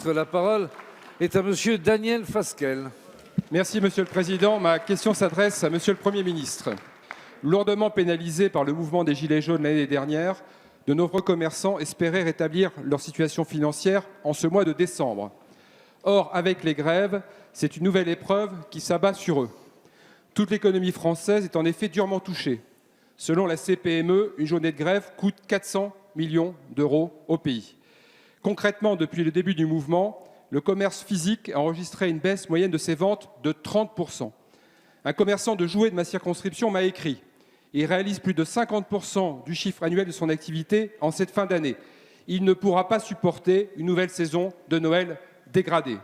La parole est à Monsieur Daniel Fasquelle. Merci Monsieur le Président. Ma question s'adresse à Monsieur le Premier ministre. Lourdement pénalisés par le mouvement des Gilets jaunes l'année dernière, de nombreux commerçants espéraient rétablir leur situation financière en ce mois de décembre. Or, avec les grèves, c'est une nouvelle épreuve qui s'abat sur eux. Toute l'économie française est en effet durement touchée. Selon la CPME, une journée de grève coûte 400 millions d'euros au pays. Concrètement, depuis le début du mouvement, le commerce physique a enregistré une baisse moyenne de ses ventes de 30%. Un commerçant de jouets de ma circonscription m'a écrit. Il réalise plus de 50% du chiffre annuel de son activité en cette fin d'année. Il ne pourra pas supporter une nouvelle saison de Noël dégradée.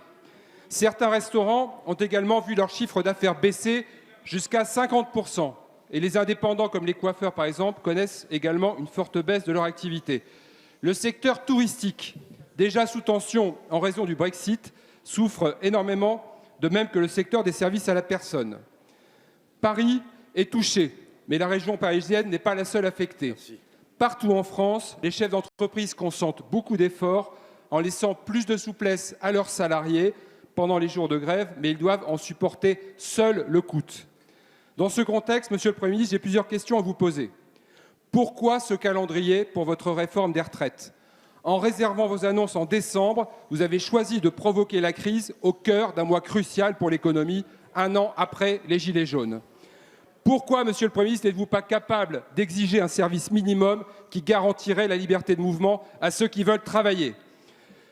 Certains restaurants ont également vu leur chiffre d'affaires baisser jusqu'à 50%. Et les indépendants, comme les coiffeurs par exemple, connaissent également une forte baisse de leur activité. Le secteur touristique, déjà sous tension en raison du Brexit, souffre énormément, de même que le secteur des services à la personne. Paris est touché, mais la région parisienne n'est pas la seule affectée. Merci. Partout en France, les chefs d'entreprise consentent beaucoup d'efforts en laissant plus de souplesse à leurs salariés pendant les jours de grève, mais ils doivent en supporter seuls le coût. Dans ce contexte, Monsieur le Premier ministre, j'ai plusieurs questions à vous poser. Pourquoi ce calendrier pour votre réforme des retraites ? En réservant vos annonces en décembre, vous avez choisi de provoquer la crise au cœur d'un mois crucial pour l'économie, un an après les Gilets jaunes. Pourquoi, Monsieur le Premier ministre, n'êtes-vous pas capable d'exiger un service minimum qui garantirait la liberté de mouvement à ceux qui veulent travailler ?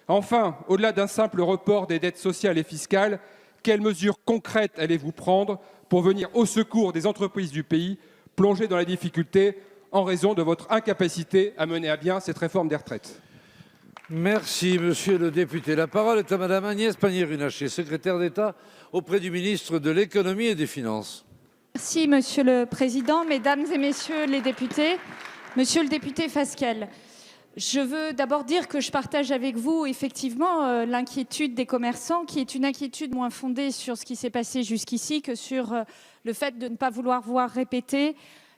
Enfin, au-delà d'un simple report des dettes sociales et fiscales, quelles mesures concrètes allez-vous prendre pour venir au secours des entreprises du pays plongées dans la difficulté en raison de votre incapacité à mener à bien cette réforme des retraites ? Merci, Monsieur le député. La parole est à Madame Agnès Pannier-Runacher, secrétaire d'État auprès du ministre de l'Économie et des Finances. Merci, Monsieur le Président, Mesdames et Messieurs les députés. Monsieur le député Fasquelle, je veux d'abord dire que je partage avec vous effectivement l'inquiétude des commerçants, qui est une inquiétude moins fondée sur ce qui s'est passé jusqu'ici que sur le fait de ne pas vouloir voir répéter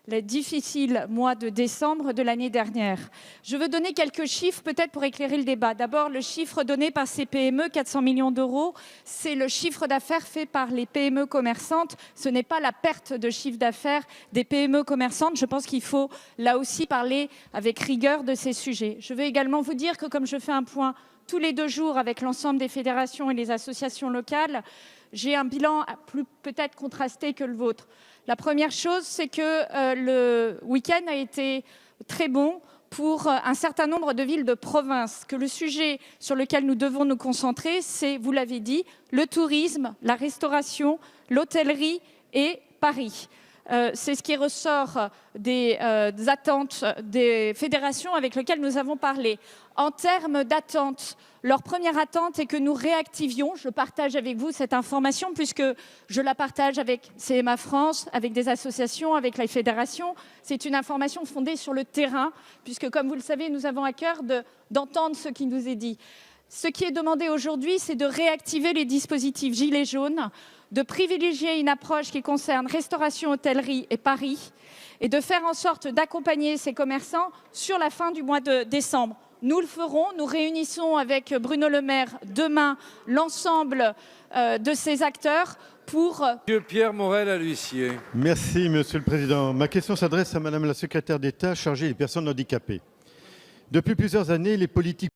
le difficile mois de décembre de l'année dernière. Je veux donner quelques chiffres peut-être pour éclairer le débat. D'abord, le chiffre donné par ces PME, 400 millions d'euros, c'est le chiffre d'affaires fait par les PME commerçantes. Ce n'est pas la perte de chiffre d'affaires des PME commerçantes. Je pense qu'il faut là aussi parler avec rigueur de ces sujets. Je veux également vous dire que comme je fais un point tous les 2 jours avec l'ensemble des fédérations et les associations locales, j'ai un bilan peut-être contrasté que le vôtre. La première chose, c'est que le week-end a été très bon pour un certain nombre de villes de province, que le sujet sur lequel nous devons nous concentrer, c'est, vous l'avez dit, le tourisme, la restauration, l'hôtellerie et Paris. C'est ce qui ressort des attentes des fédérations avec lesquelles nous avons parlé. En termes d'attente, leur première attente est que nous réactivions, je partage avec vous cette information puisque je la partage avec CMA France, avec des associations, avec la fédération. C'est une information fondée sur le terrain puisque, comme vous le savez, nous avons à cœur d'entendre ce qui nous est dit. Ce qui est demandé aujourd'hui, c'est de réactiver les dispositifs Gilets jaunes, de privilégier une approche qui concerne restauration, hôtellerie et Paris, et de faire en sorte d'accompagner ces commerçants sur la fin du mois de décembre. Nous le ferons, nous réunissons avec Bruno Le Maire demain l'ensemble de ces acteurs pour... Monsieur Pierre Morel-A-L'Huissier. Merci, Monsieur le Président. Ma question s'adresse à Madame la secrétaire d'État chargée des personnes handicapées. Depuis plusieurs années, les politiques